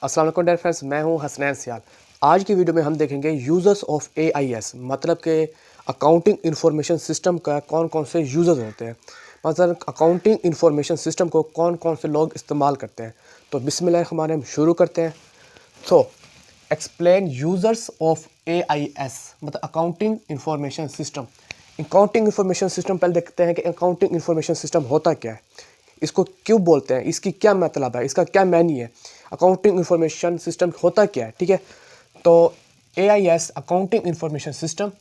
अस्सलाम वालेकुम dear friends, मैं हूं हसनैन सियाल। आज की वीडियो में हम देखेंगे यूज़र्स ऑफ एआईएस, मतलब कि अकाउंटिंग इंफॉर्मेशन सिस्टम का कौन कौन से यूज़र्स होते हैं। मतलब अकाउंटिंग इंफॉर्मेशन सिस्टम को कौन कौन से लोग इस्तेमाल करते हैं। तो बिस्मिल्लाह शुरू करते हैं। So explain users of AIS, मतलब accounting information system. Accounting information system पहले देखते हैं कि अकाउंटिंग इंफॉर्मेशन सिस्टम होता क्या है, इसको क्यों बोलते हैं, इसकी क्या मतलब है, इसका क्या मैनी है, अकाउंटिंग इंफॉर्मेशन सिस्टम होता क्या है। ठीक है, तो AIS accounting information system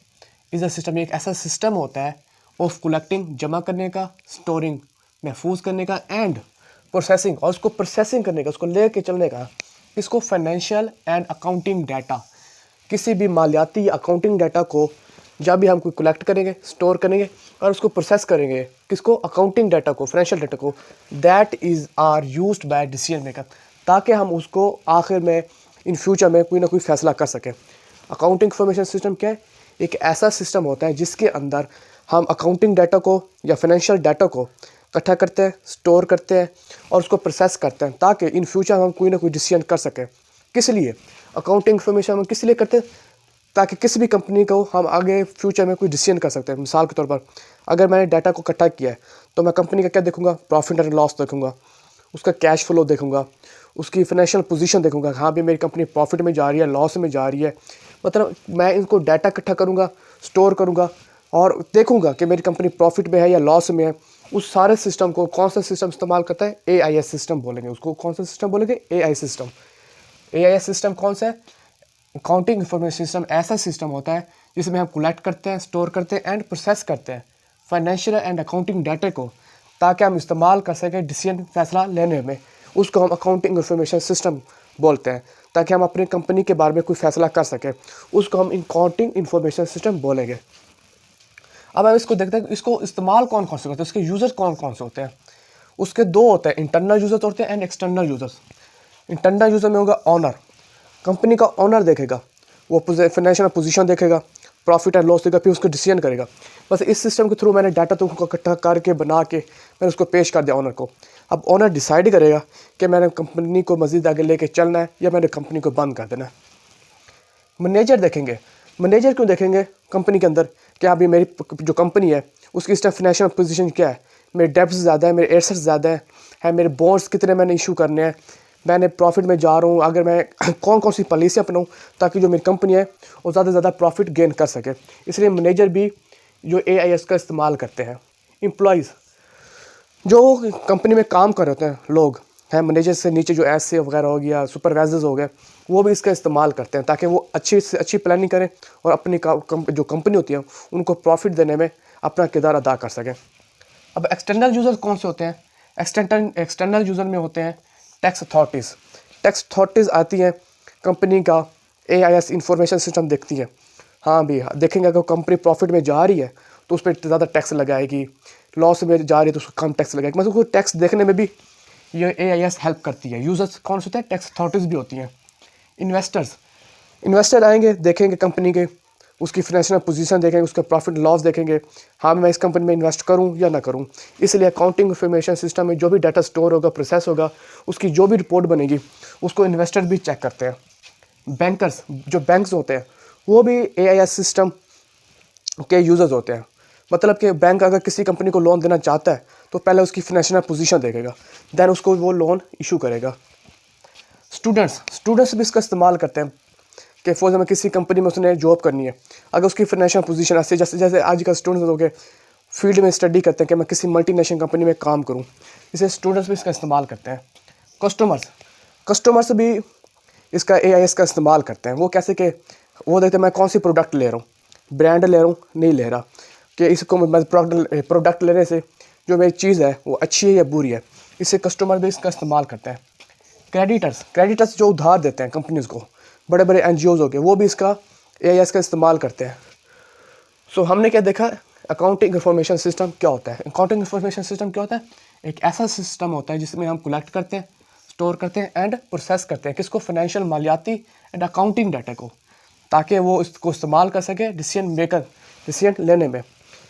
is a system, एक ऐसा सिस्टम होता है ऑफ कलेक्टिंग, जमा करने का, स्टोरिंग महफूज करने का, एंड प्रोसेसिंग और उसको प्रोसेसिंग करने का, उसको लेके चलने का, इसको फाइनेंशियल एंड अकाउंटिंग डाटा, किसी भी मालियाती या अकाउंटिंग डाटा को जब भी हम कोई कलेक्ट करेंगे, स्टोर करेंगे और उसको प्रोसेस करेंगे, किसको, अकाउंटिंग डाटा को, फाइनेंशियल डाटा को, that is are used by decision maker, ताकि हम उसको आखिर में इन फ्यूचर में कोई ना कोई फैसला कर सकें। अकाउंटिंग इंफॉर्मेशन सिस्टम क्या है? एक ऐसा सिस्टम होता है जिसके अंदर हम अकाउंटिंग डाटा को या फाइनेंशियल डाटा को इकट्ठा करते हैं, स्टोर करते हैं और उसको प्रोसेस करते हैं, ताकि इन फ्यूचर हम कोई ना कोई डिसीजन कर सकें। किस लिए अकाउंटिंग इंफॉर्मेशन हम किस लिए करते हैं? ताकि किसी भी कंपनी को हम आगे फ्यूचर में कोई डिसीजन कर सकते हैं। मिसाल के तौर पर अगर मैंने डाटा को इकट्ठा किया है तो मैं कंपनी का क्या देखूंगा, प्रॉफिट एंड लॉस देखूंगा, उसका कैश फ्लो देखूंगा, उसकी फाइनेंशियल पोजीशन देखूंगा, हाँ भी मेरी कंपनी प्रॉफिट में जा रही है, लॉस में जा रही है। मतलब मैं इनको डाटा इकट्ठा करूंगा, स्टोर करूंगा और देखूंगा कि मेरी कंपनी प्रॉफिट में है या लॉस में है। उस सारे सिस्टम को कौन सा सिस्टम इस्तेमाल करता है? एआईएस सिस्टम बोलेंगे उसको। कौन सा सिस्टम बोलेंगे? AI system. एआईएस सिस्टम कौन सा है? अकाउंटिंग इंफॉर्मेशन सिस्टम ऐसा सिस्टम होता है जिसमें हम कलेक्ट करते हैं, स्टोर करते हैं एंड प्रोसेस करते हैं फाइनेंशियल एंड अकाउंटिंग डाटा को, ताकि हम इस्तेमाल कर सकें डिसीजन फैसला लेने में। उसको हम अकाउंटिंग इंफॉर्मेशन सिस्टम बोलते हैं, ताकि हम अपनी कंपनी के बारे में कोई फैसला कर सकें। उसको हम अकाउंटिंग इंफॉर्मेशन सिस्टम बोलेंगे। अब हम इसको देखते हैं, इसको इस्तेमाल कौन कौन से करते हैं, उसके यूज़र कौन कौन से होते हैं। उसके दो होते हैं, इंटरनल यूज़र्स होते हैं and external users. Internal user में होगा ऑनर, कंपनी का ऑनर देखेगा, वो फाइनेंशियल पोजीशन देखेगा, प्रॉफिट एंड लॉस देगा, फिर उसको डिसीजन करेगा। बस इस सिस्टम के थ्रू मैंने डाटा तो इकट्ठा करके बना के मैंने उसको पेश कर दिया ऑनर को। अब ऑनर डिसाइड करेगा कि मैंने कंपनी को मज़ीद आगे लेके चलना है या मैंने कंपनी को बंद कर देना है। मैनेजर देखेंगे, मैनेजर क्यों देखेंगे कंपनी के अंदर, क्या अभी मेरी जो कंपनी है उसकी इस टाइम फाइनेंशियल पोजीशन क्या है, मेरे डेब्ट्स ज़्यादा है, मेरे एसेट्स ज़्यादा है, मेरे बॉन्ड्स कितने मैंने इशू करने हैं, मैंने प्रॉफिट में जा रहा हूँ, अगर मैं कौन कौन सी पॉलिसियाँ अपनाऊँ ताकि जो मेरी कंपनी है वो ज़्यादा से ज़्यादा प्रॉफिट गेन कर सके। इसलिए मैनेजर भी जो एआईएस का इस्तेमाल करते हैं। एम्प्लॉयज़ जो कंपनी में काम कर रहे होते हैं लोग हैं, मैनेजर से नीचे जो एसए वगैरह हो गया, सुपरवाइजर्स हो गए, वो भी इसका इस्तेमाल करते हैं ताकि वो अच्छी से अच्छी प्लानिंग करें और अपनी जो कंपनी होती है उनको प्रॉफिट देने में अपना किरदार अदा कर सकें। अब एक्सटर्नल यूज़र कौन से होते हैं? एक्सटर्नल यूज़र में होते हैं टैक्स अथॉरिटीज़। टैक्स अथॉरिटीज़ आती हैं, कंपनी का एआईएस इंफॉर्मेशन सिस्टम देखती है। हाँ भी देखेंगे अगर कंपनी प्रॉफिट में जा रही है तो उस पर ज़्यादा टैक्स लगाएगी, लॉस में जा रही है तो उसको कम टैक्स लगाएगी। मतलब उसको टैक्स देखने में भी ये एआईएस हेल्प करती है। यूज़र्स कौन से होते हैं? टैक्स अथॉरिटीज़ भी होती हैं। इन्वेस्टर आएंगे, देखेंगे कंपनी के उसकी फाइनेंशियल पोजीशन देखेंगे, उसका प्रॉफिट लॉस देखेंगे, हाँ मैं इस कंपनी में इन्वेस्ट करूं या ना करूं। इसलिए अकाउंटिंग इंफॉर्मेशन सिस्टम में जो भी डाटा स्टोर होगा, प्रोसेस होगा, उसकी जो भी रिपोर्ट बनेगी उसको इन्वेस्टर भी चेक करते हैं। बैंकर्स, जो बैंक्स होते हैं वो भी एआईएस सिस्टम के यूज़र्स होते हैं। मतलब कि बैंक अगर किसी कंपनी को लोन देना चाहता है तो पहले उसकी फाइनेंशियल पोजीशन देखेगा, दैन उसको वो लोन इशू करेगा। स्टूडेंट्स भी इसका इस्तेमाल करते हैं कि फॉर एग्जाम्पल किसी कंपनी में उसने जॉब करनी है, अगर उसकी फाइनेंशियल पोजीशन ऐसे जैसे जैसे आजकल स्टूडेंट्स हो गए फील्ड में स्टडी करते हैं कि मैं किसी मल्टीनेशनल कंपनी में काम करूं, इसे स्टूडेंट्स भी इसका इस्तेमाल करते हैं। कस्टमर्स भी इसका एआईएस का इस्तेमाल करते हैं। वो कैसे कि वो देखते हैं मैं कौन सी प्रोडक्ट ले रहा हूँ, ब्रांड ले रहा हूँ नहीं ले रहा, कि इसको मैं प्रोडक्ट लेने से जो मेरी चीज़ है वो अच्छी है या बुरी है, इससे कस्टमर भी इसका इस्तेमाल करते हैं। क्रेडिटर्स जो उधार देते हैं कंपनीज़ को, बड़े बड़े एनजीओज़ हो गए, वो भी इसका एआईएस का इस्तेमाल करते हैं। सो हमने क्या देखा, अकाउंटिंग इंफॉर्मेशन सिस्टम क्या होता है। अकाउंटिंग इंफॉर्मेशन सिस्टम क्या होता है? एक ऐसा सिस्टम होता है जिसमें हम कलेक्ट करते हैं, स्टोर करते हैं एंड प्रोसेस करते हैं, किसको, फाइनेंशियल, मालियाती एंड अकाउंटिंग डाटा को, ताकि वो इसको इस्तेमाल कर सके डिसीजन लेने में।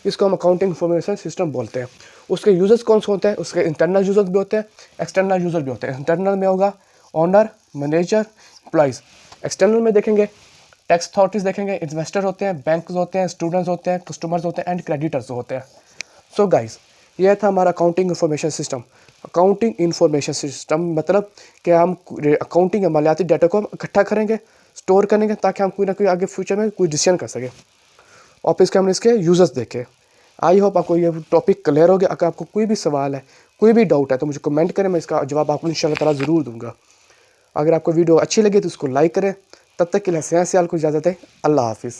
इसको हम अकाउंटिंग इंफॉर्मेशन सिस्टम बोलते हैं। उसके यूज़र्स कौन से होते हैं? उसके इंटरनल यूज़र्स भी होते हैं, एक्सटर्नल यूज़र भी होते हैं। इंटरनल में होगा ओनर, मैनेजर, एम्प्लॉइज़। एक्सटर्नल में देखेंगे टैक्स अथॉरिटीज़ देखेंगे, इन्वेस्टर होते हैं, बैंक होते हैं, स्टूडेंट्स होते हैं, कस्टमर्स होते हैं एंड क्रेडिटर्स होते हैं। सो गाइस, यह था हमारा accounting information system. Accounting information system मतलब कि हम अकाउंटिंग या मालियाती डाटा को हम इकट्ठा करेंगे, स्टोर करेंगे, ताकि हम कोई ना कोई आगे फ्यूचर में कोई डिसीजन कर सकें। और फिर इसके हमने इसके यूजर्स देखे। आई होप आपको ये टॉपिक क्लियर हो गया। अगर आपको कोई भी सवाल है, कोई भी डाउट है, तो मुझे कमेंट करें, मैं इसका जवाब आपको इंशाल्लाह ताला ज़रूर दूंगा। अगर आपको वीडियो अच्छी लगे तो उसको लाइक करें। तब तक के लिए हंसी को इजाज़त है। अल्लाह हाफिज़।